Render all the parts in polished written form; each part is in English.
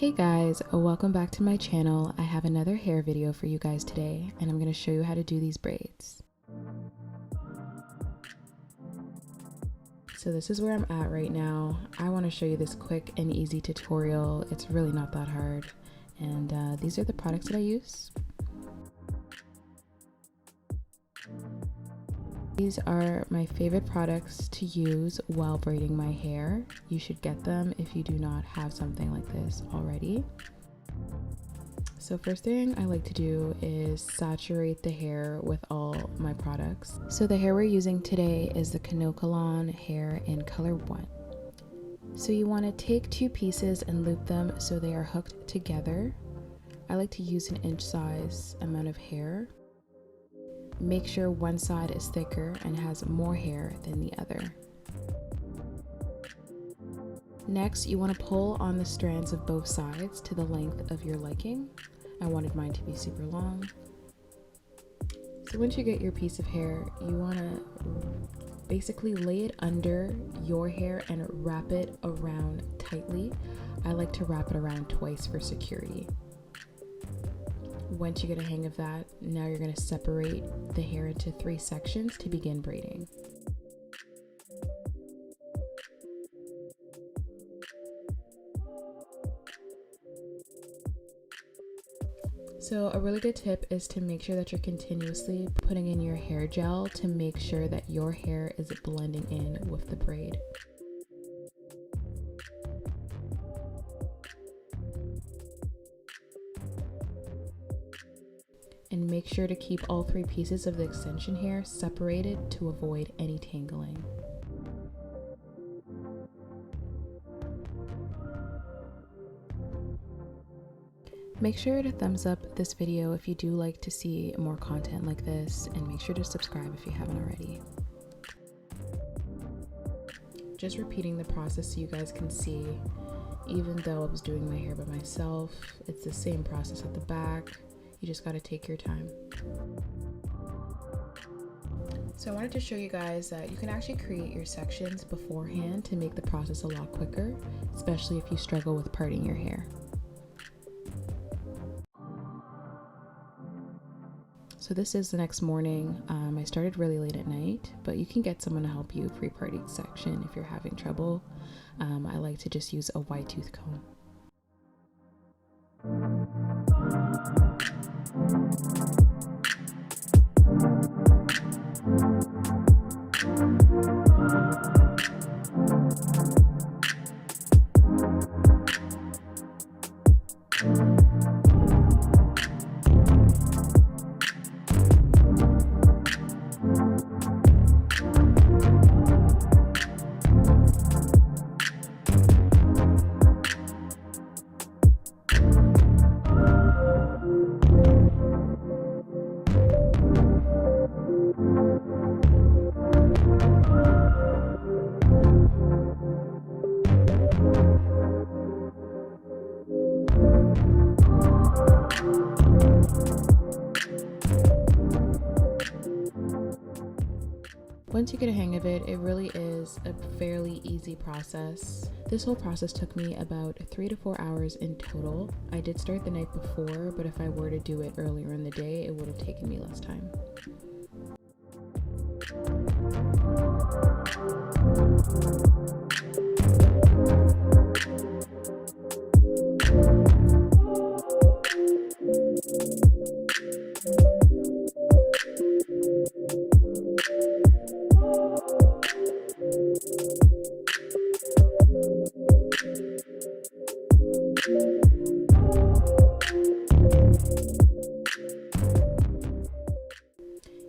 Hey guys, welcome back to my channel. I have another hair video for you guys today, and I'm going to show you how to do these braids. So this is where I'm at right now. I want to show you this quick and easy tutorial. It's really not that hard. And these are the products that I use. These are my favorite products to use while braiding my hair. You should get them if you do not have something like this already. So first thing I like to do is saturate the hair with all my products. So the hair we're using today is the Kanokalon hair in color 1. So you want to take 2 pieces and loop them so they are hooked together. I like to use an inch size amount of hair. Make sure one side is thicker and has more hair than the other. Next, you want to pull on the strands of both sides to the length of your liking. I wanted mine to be super long. So once you get your piece of hair, you want to basically lay it under your hair and wrap it around tightly. I like to wrap it around twice for security. Once you get a hang of that, now you're going to separate the hair into 3 sections to begin braiding. So a really good tip is to make sure that you're continuously putting in your hair gel to make sure that your hair is blending in with the braid. And make sure to keep all 3 pieces of the extension hair separated to avoid any tangling. Make sure to thumbs up this video if you do like to see more content like this, and make sure to subscribe if you haven't already. Just repeating the process so you guys can see, even though I was doing my hair by myself, it's the same process at the back. You just got to take your time. So I wanted to show you guys that you can actually create your sections beforehand to make the process a lot quicker, especially if you struggle with parting your hair. So this is the next morning. I started really late at night, but you can get someone to help you pre-part each section if you're having trouble. I like to just use a wide tooth comb. Once you get a hang of it, it really is a fairly easy process. This whole process took me about 3 to 4 hours in total. I did start the night before, but if I were to do it earlier in the day, it would have taken me less time.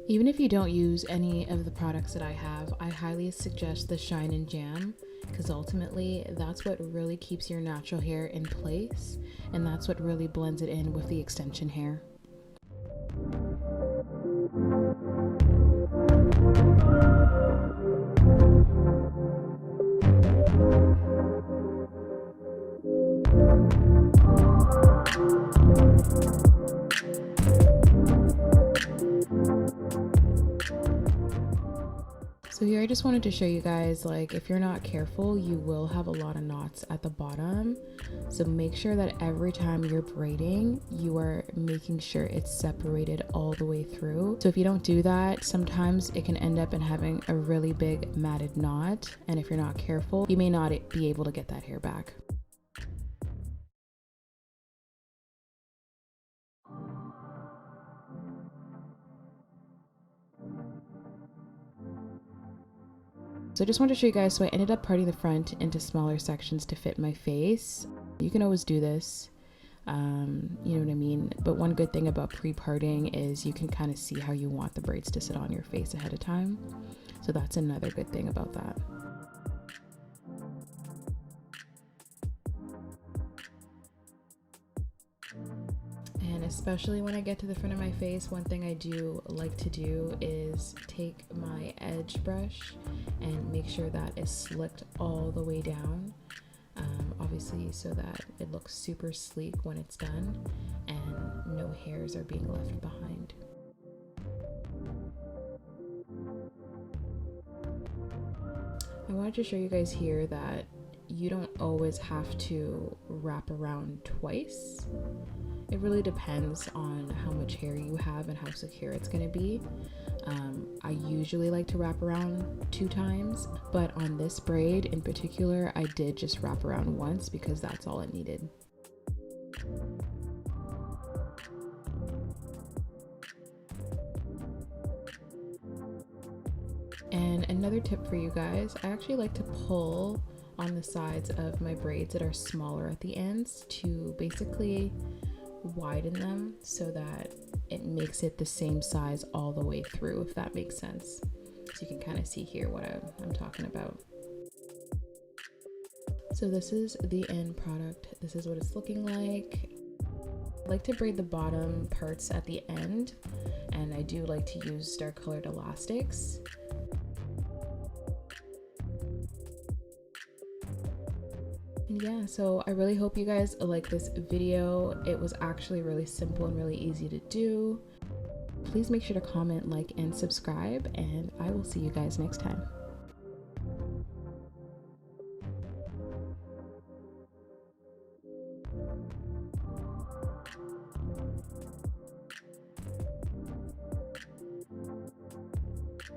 Even if you don't use any of the products that I have, I highly suggest the Shine and Jam, because ultimately that's what really keeps your natural hair in place, and that's what really blends it in with the extension hair. So here I just wanted to show you guys, like, if you're not careful, you will have a lot of knots at the bottom. So make sure that every time you're braiding, you are making sure it's separated all the way through. So if you don't do that, sometimes it can end up in having a really big matted knot. And if you're not careful, you may not be able to get that hair back. So I just wanted to show you guys, so I ended up parting the front into smaller sections to fit my face. You can always do this, you know what I mean? But one good thing about pre-parting is you can kind of see how you want the braids to sit on your face ahead of time. So that's another good thing about that. And especially when I get to the front of my face, one thing I do like to do is take my edge brush and make sure that it's slicked all the way down, obviously so that it looks super sleek when it's done and no hairs are being left behind. I wanted to show you guys here that you don't always have to wrap around twice. It really depends on how much hair you have and how secure it's going to be. I usually like to wrap around 2 times, but on this braid in particular, I did just wrap around once because that's all it needed. And another tip for you guys, I actually like to pull on the sides of my braids that are smaller at the ends to basically widen them so that it makes it the same size all the way through, if that makes sense. So you can kind of see here what I'm talking about. So this is the end product. This is what it's looking like. I like to braid the bottom parts at the end, and I do like to use dark colored elastics. Yeah, so I really hope you guys like this video. It was actually really simple and really easy to do. Please make sure to comment, like, and subscribe, and I will see you guys next time.